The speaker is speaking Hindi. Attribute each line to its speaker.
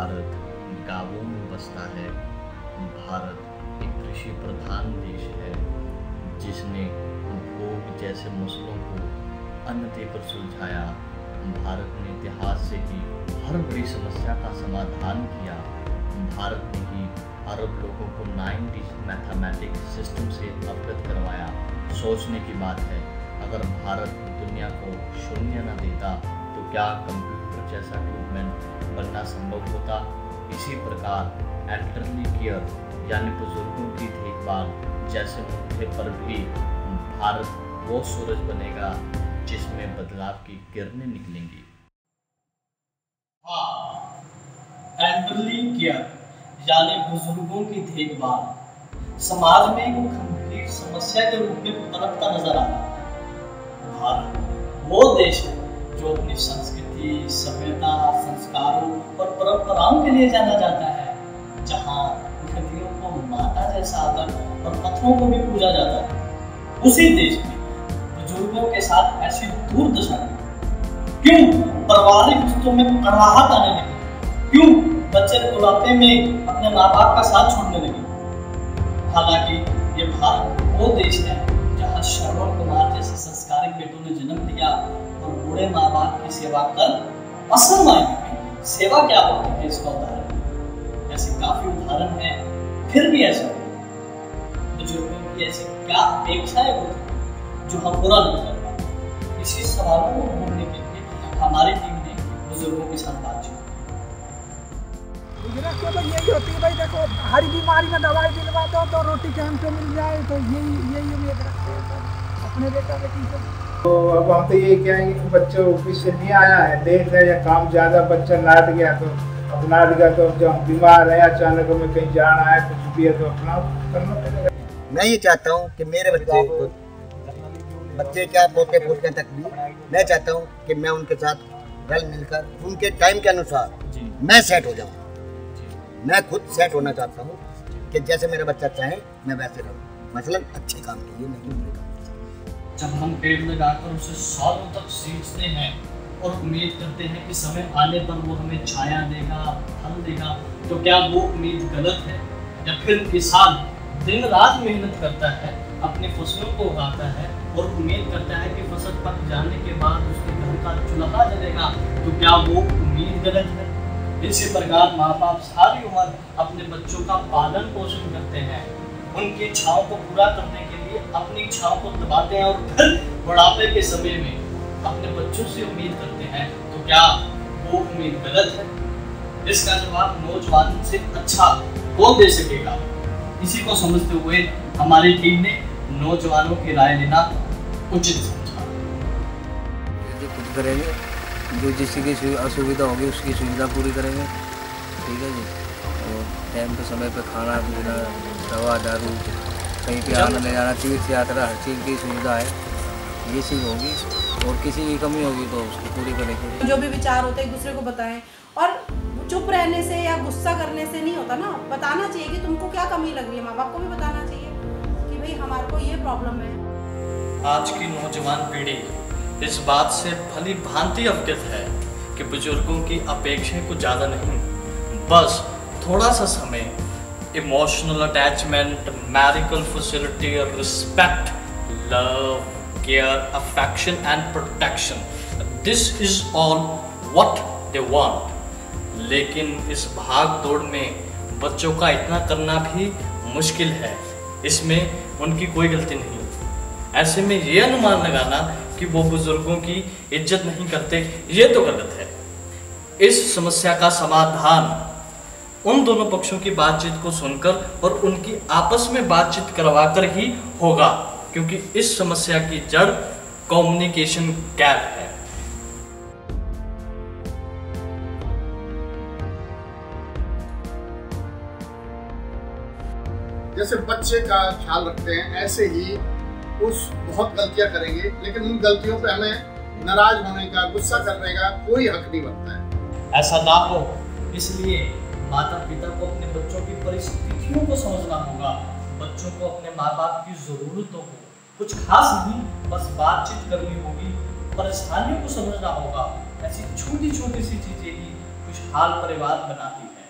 Speaker 1: भारत गांवों में बसता है। भारत एक कृषि प्रधान देश है जिसने भोग जैसे मसलों को अन्न देकर सुलझाया। भारत ने इतिहास से ही हर बड़ी समस्या का समाधान किया। भारत ने ही अरब लोगों को 9 डिजिट मैथमेटिक्स सिस्टम से अवगत करवाया। सोचने की बात है, अगर भारत दुनिया को शून्य न देता तो क्या कंप्यूटर जैसा इक्विपमेंट बनना संभव होता। इसी प्रकार एल्डरली केयर यानी बुजुर्गों की देखभाल जैसे मुद्दे पर भी भारत वो सूरज बनेगा जिसमें बदलाव की किरणें निकलेंगी।
Speaker 2: हाँ, एल्डरली केयर यानी बुजुर्गों की देखभाल समाज में एक गंभीर समस्या के रूप में पनपता नजर आ रहा है। भारत वो देश है जो अपनी संस्कृति, सभ्यता, संस्कारों और परंपराओं के लिए जाना जाता है, जहाँ नदियों को माता जैसा आदर और पत्थरों को भी पूजा जाता है। उसी देश में बुजुर्गों के साथ ऐसी दुर्दशा क्यों? पारिवारिक रिश्तों में कड़वाहट आने लगी। क्यों बच्चे बुढ़ापे में अपने माँ बाप का साथ छोड़ने लगे? हालांकि ये भारत वो देश है जहाँ श्रवण कुमार जैसे संस्कारिक बेटों ने जन्म लिया और बूढ़े माँ बाप की सेवा कर असल मायने में सेवा क्या होती है इसका उदाहरण। ऐसे काफी उदाहरण हैं। फिर भी ऐसा बुजुर्गों की ऐसी क्या अपेक्षाएं होती जो हम पूरा नहीं कर पाते? इसी सवालों को ढूंढने के लिए हमारी टीम ने बुजुर्गों के साथ बातचीत
Speaker 3: तो यही होती है भाई, देखो हर बीमारी में दवाई दिलवा दो तो रोटी टाइम पे मिल जाए, तो यही उम्मीद रखते हैं अपने बेटा बेटी से।
Speaker 4: तो अब हम तो यही कहेंगे कि बच्चों ऑफिस से नहीं आया है, देर है या काम ज़्यादा बच्चा नाट गया तो अब नाट गया तो जब हम बीमार है अचानक हमें कहीं जाना है कुछ भी है तो अपना करना पड़ेगा।
Speaker 5: मैं ये चाहता हूँ कि मेरे बच्चे क्या पोते पोते तक भी मैं चाहता हूँ कि मैं उनके साथ रल मिलकर उनके टाइम के अनुसार मैं सेट हो जाऊँ। मैं खुद सेट होना चाहता हूँ कि जैसे मेरा बच्चा चाहे मैं वैसे रहूँ, मसलन अच्छे काम के लिए नहीं बुरे काम।
Speaker 2: जब हम पेड़ लगाकर उसे सालों तक सींचते हैं और उम्मीद करते हैं कि समय आने पर वो हमें छाया देगा, फल देगा, तो क्या वो उम्मीद गलत है? या फिर किसान दिन रात मेहनत करता है, अपनी फसलों को उगाता है और उम्मीद करता है कि फसल पक जाने के बाद उसके घर का चूल्हा जलेगा, तो क्या वो उम्मीद गलत है? इसी प्रकार माँ बाप सारी उम्र अपने बच्चों का पालन पोषण करते हैं, उनकी इच्छाओं को पूरा करने के लिए अपनी इच्छाओं को दबाते हैं और फिर बुढ़ापे के समय में अपने बच्चों से उम्मीद करते हैं, तो क्या वो उम्मीद गलत है? इसका जवाब नौजवान से अच्छा कौन दे सकेगा? इसी को समझते हुए हमारी टीम ने नौजवानों की राय लेना उचित समझा।
Speaker 6: खुद करेंगे, जो जिसकी असुविधा होगी उसकी सुविधा पूरी करेंगे, ठीक है जी। और टाइम पे समय पे खाना पीना, दवा दारू, कहीं पे आना ले जाना, तीर्थ यात्रा, हर चीज़ की सुविधा है, ये चीज़ होगी। और किसी की कमी होगी तो उसको पूरी करेंगे।
Speaker 7: जो भी विचार होते हैं एक दूसरे को बताएं, और चुप रहने से या गुस्सा करने से नहीं होता ना, बताना चाहिए कि तुमको क्या कमी लग रही है। माँ बाप को भी बताना चाहिए कि भाई हमारे को ये प्रॉब्लम है।
Speaker 2: आज की नौजवान पीढ़ी इस बात से भली भांति अवगत है कि बुजुर्गों की अपेक्षाएं कुछ ज़्यादा नहीं, बस थोड़ा सा समय, emotional attachment, medical facility, respect, love, care, affection and protection. This is all what they want. लेकिन इस भाग दौड़ में बच्चों का इतना करना भी मुश्किल है, इसमें उनकी कोई गलती नहीं। ऐसे में ये अनुमान लगाना कि वो बुजुर्गों की इज्जत नहीं करते, ये तो गलत है। इस समस्या का समाधान उन दोनों पक्षों की बातचीत को सुनकर और उनकी आपस में बातचीत करवाकर ही होगा, क्योंकि इस समस्या की जड़ कम्युनिकेशन गैप है।
Speaker 8: जैसे बच्चे का ख्याल रखते हैं ऐसे ही उस बहुत गलतियां करेंगे, लेकिन उन गलतियों पे हमें नाराज होने का, गुस्सा करने का कोई हक नहीं बनता है।
Speaker 2: ऐसा ना हो, इसलिए माता पिता को अपने बच्चों की परिस्थितियों को समझना होगा, बच्चों को अपने माँ बाप की जरूरतों को, कुछ खास नहीं, बस बातचीत करनी होगी, परेशानियों को समझना होगा। ऐसी छोटी छोटी सी चीजें ही खुशहाल परिवार बनाती है।